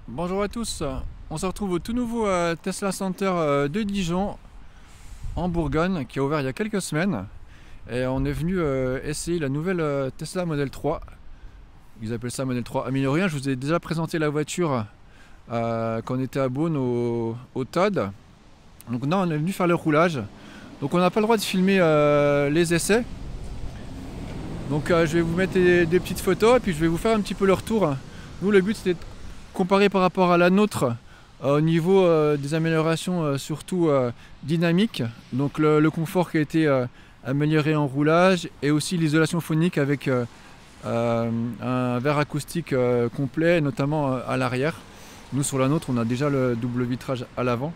Bonjour à tous, on se retrouve au tout nouveau Tesla Center de Dijon en Bourgogne qui a ouvert il y a quelques semaines et on est venu essayer la nouvelle Tesla Model 3. Ils appellent ça Model 3 amélioré. Je vous ai déjà présenté la voiture quand on était à Beaune au TOD. Donc là on est venu faire le roulage. Donc on n'a pas le droit de filmer les essais. Donc je vais vous mettre des petites photos et puis je vais vous faire un petit peu le retour. Nous le but c'était de comparer par rapport à la nôtre au niveau des améliorations surtout dynamiques, donc le confort qui a été amélioré en roulage et aussi l'isolation phonique avec un verre acoustique complet, notamment à l'arrière. Nous sur la nôtre on a déjà le double vitrage à l'avant.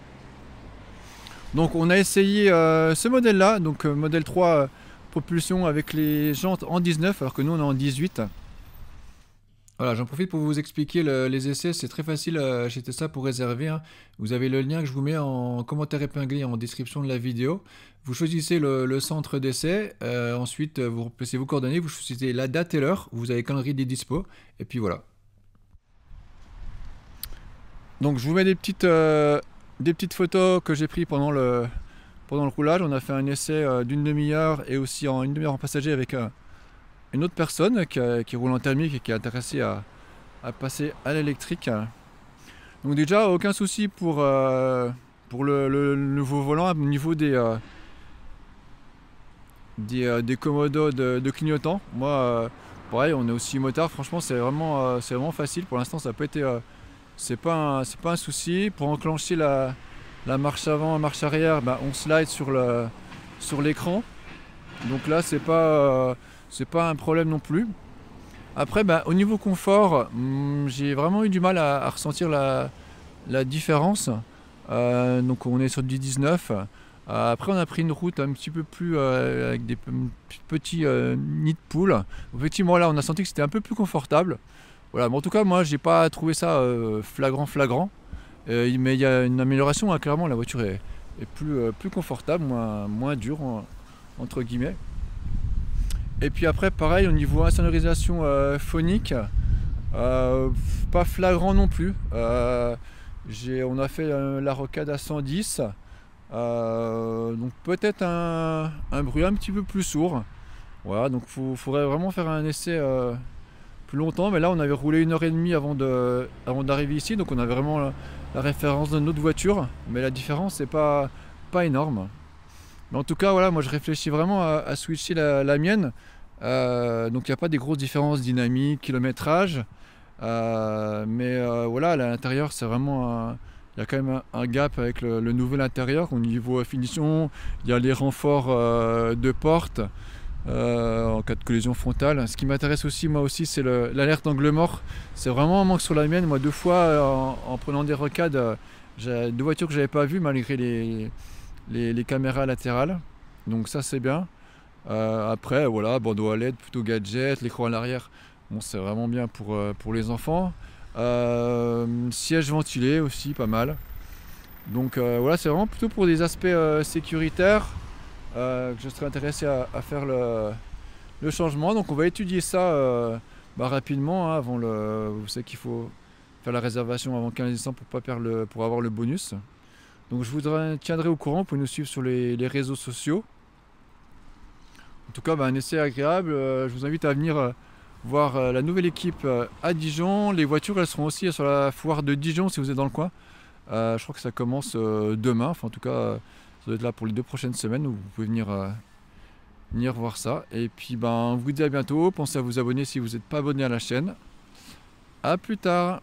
Donc on a essayé ce modèle là, donc modèle 3 propulsion avec les jantes en 19 alors que nous on est en 18. Voilà, j'en profite pour vous expliquer les essais, c'est très facile chez Tesla pour réserver, hein. Vous avez le lien que je vous mets en commentaire épinglé en description de la vidéo. Vous choisissez le centre d'essai, ensuite vous remplacez vos coordonnées, vous choisissez la date et l'heure, vous avez calendrier des dispos, et puis voilà. Donc je vous mets des petites photos que j'ai prises pendant le roulage. On a fait un essai d'une demi-heure et aussi en une demi-heure en passager avec une autre personne qui roule en thermique et qui est intéressée à passer à l'électrique. Donc déjà aucun souci pour le nouveau volant au niveau des commodos de clignotants. Moi pareil, on est aussi motard, franchement c'est vraiment facile. Pour l'instant ça n'a pas été c'est pas un souci. Pour enclencher la marche avant, marche arrière, bah, on slide sur l'écran. Donc là c'est pas un problème non plus. Après, bah, au niveau confort, j'ai vraiment eu du mal à ressentir la différence. Donc on est sur du 19. Après on a pris une route un petit peu plus avec des petits nids de poules. Effectivement là on a senti que c'était un peu plus confortable. Voilà, mais en tout cas moi j'ai pas trouvé ça flagrant. Mais il y a une amélioration, hein, clairement la voiture est plus confortable, moins dure entre guillemets. Et puis après, pareil, au niveau insonorisation phonique, pas flagrant non plus. On a fait la rocade à 110, donc peut-être un bruit un petit peu plus sourd. Voilà, donc faudrait vraiment faire un essai plus longtemps. Mais là, on avait roulé 1 h 30 avant d'arriver ici, donc on avait vraiment la référence de notre voiture. Mais la différence n'est pas énorme. Mais en tout cas, voilà, moi je réfléchis vraiment à switcher la mienne. Donc il n'y a pas des grosses différences dynamiques, kilométrage. Mais voilà, à l'intérieur, c'est vraiment il y a quand même un gap avec le nouvel intérieur. Au niveau finition, il y a les renforts de porte en cas de collision frontale. Ce qui m'intéresse aussi, moi aussi, c'est l'alerte angle mort. C'est vraiment un manque sur la mienne. Moi, 2 fois, en prenant des rocades, j'ai 2 voitures que j'avais pas vues malgré les caméras latérales, donc ça c'est bien. Après voilà, bandeau à LED, plutôt gadget, l'écran à l'arrière, bon c'est vraiment bien pour les enfants. Siège ventilé aussi pas mal. Donc voilà, c'est vraiment plutôt pour des aspects sécuritaires que je serais intéressé à faire le changement. Donc on va étudier ça rapidement, hein, avant vous savez qu'il faut faire la réservation avant 15 décembre pour pas perdre pour avoir le bonus. Donc je vous tiendrai au courant, vous pouvez nous suivre sur les réseaux sociaux. En tout cas, un essai agréable. Je vous invite à venir voir la nouvelle équipe à Dijon. Les voitures, elles seront aussi sur la foire de Dijon si vous êtes dans le coin. Je crois que ça commence demain. Enfin, en tout cas, ça doit être là pour les 2 prochaines semaines où vous pouvez venir voir ça. Et puis, on vous dit à bientôt. Pensez à vous abonner si vous n'êtes pas abonné à la chaîne. A plus tard.